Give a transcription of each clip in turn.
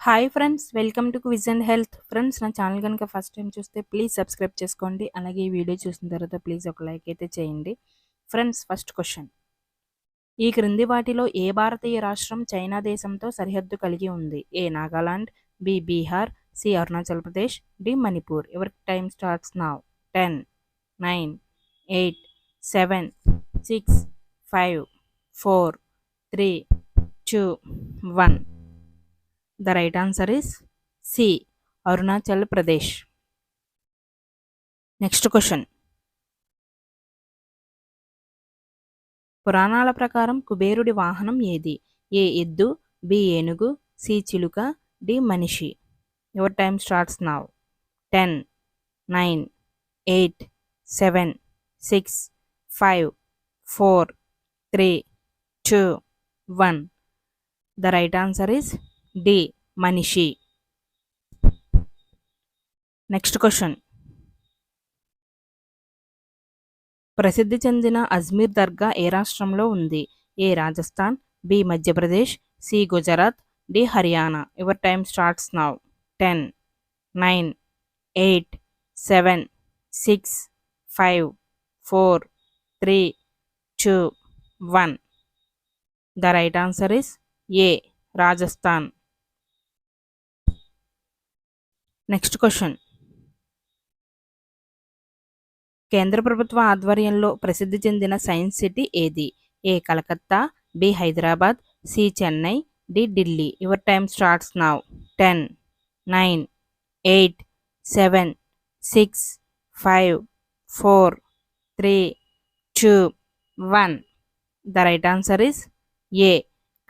Hi friends, welcome to quiz and health. Friends, నా channel కనుక first time చూస్తే please subscribe చేసుకోండి. అలాగే ఈ వీడియో చూసిన తర్వాత ప్లీజ్ ఒక లైక్ అయితే చేయండి. ఫ్రెండ్స్, ఫస్ట్ క్వశ్చన్: ఈ క్రింది వాటిలో ఏ భారతీయ రాష్ట్రం చైనా దేశంతో సరిహద్దు కలిగి ఉంది? A Nagaland, B Bihar, C Arunachal Pradesh, D Manipur. Your time starts now. 10, 9, 8, 7, 6, 5, 4, 3, 2, 1. The right answer is C. Arunachal Pradesh. Next question: పురాణాల ప్రకారం కుబేరుడి వాహనం ఏది? ఏ ఎద్దు, బి ఏనుగు, సి చిలుక, డి మనిషి. Your time starts now. 10, 9, 8, 7, 6, 5, 4, 3, 2, 1. The right answer is D. మనిషి. నెక్స్ట్ క్వశ్చన్: ప్రసిద్ధి చెందిన అజ్మీర్ దర్గా ఏ రాష్ట్రంలో ఉంది? A Rajasthan, B Madhya Pradesh, C Gujarat, D Haryana. Your time starts now. 10, 9, 8, 7, 6, 5, 4, 3, 2, 1. The right answer is A. Rajasthan. Next question: కేంద్ర ప్రభుత్వ ఆధ్వర్యంలో ప్రసిద్ధి చెందిన సైన్స్ సిటీ ఏది? A Calcutta, B Hyderabad, C Chennai, D Delhi. Your time starts now. 10, 9, 8, 7, 6, 5, 4, 3, 2, 1. The right answer is A.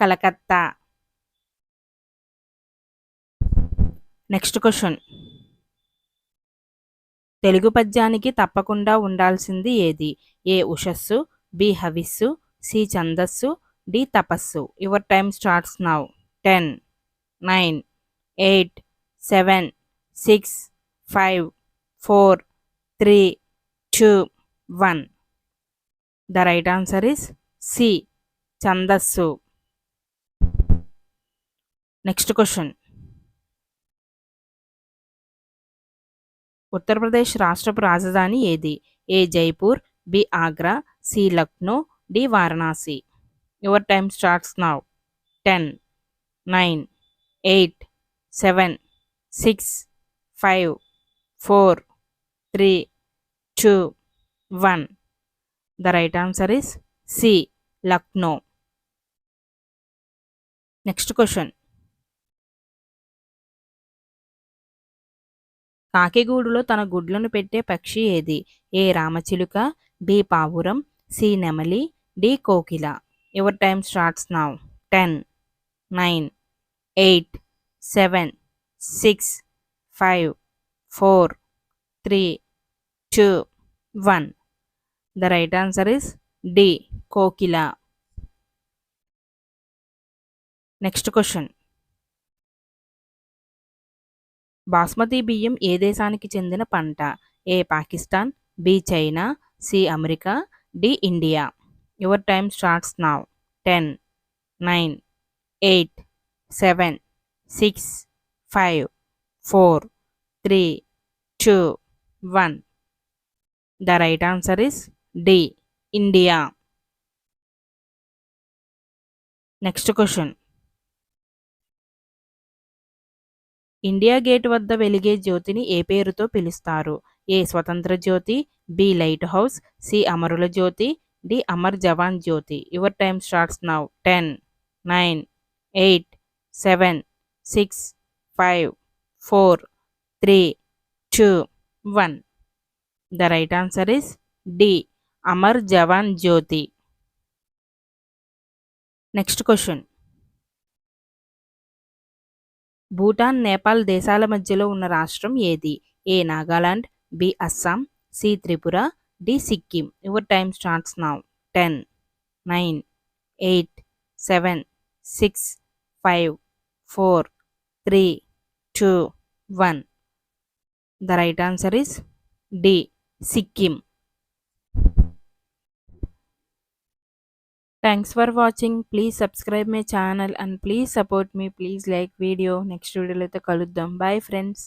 Calcutta. Next question: Telugu పద్యానికి తప్పకుండా ఉండాల్సింది ఏది? ఏ ఉషస్సు, బి హవిస్సు, సి ఛందస్సు, డి తపస్సు. Your time starts now. 10, 9, 8, 7, 6, 5, 4, 3, 2, 1. The right answer is C. ఛందస్సు. నెక్స్ట్ క్వశ్చన్: ఉత్తరప్రదేశ్ రాష్ట్రపు రాజధాని ఏది? A Jaipur, B Agra, C Lucknow, D Varanasi. Your time starts now. 10, 9, 8, 7, 6, 5, 4, 3, 2, 1. The right answer is C. Lucknow. Next question: కాకిగూడులో తన గుడ్లను పెట్టే పక్షి ఏది? ఏ రామచిలుక, బి పావురం, సి నెమలి, డి కోకిల. Your time starts now. 10, 9, 8, 7, 6, 5, 4, 3, 2, 1. The right answer is D. కోకిల. నెక్స్ట్ క్వశ్చన్: బాస్మతి బియ్యం ఏ దేశానికి చెందిన పంట? A Pakistan, B China, C America, D India. Your time starts now. 10, 9, 8, 7, 6, 5, 4, 3, 2, 1. The right answer is D. India. Next question: India Gate వద్ద వెలిగే జ్యోతిని ఏ పేరుతో పిలుస్తారు? ఏ స్వతంత్ర జ్యోతి, బి లైట్ హౌస్, సి అమరుల జ్యోతి, D Amar Jawan Jyoti. Your time starts now. 10, 9, 8, 7, 6, 5, 4, 3, 2, 1. The right answer is D. Amar Jawan Jyoti. Next question: Bhutan, Nepal దేశాల మధ్యలో ఉన్న రాష్ట్రం ఏది? A Nagaland, B Assam, C Tripura, D Sikkim. Your time starts now. 10, 9, 8, 7, 6, 5, 4, 3, 2, 1. The right answer is D. Sikkim. Thanks for watching. Please subscribe my channel and please support me. Please like video. Next వీడియోలో అయితే కలుద్దాం. Bye friends.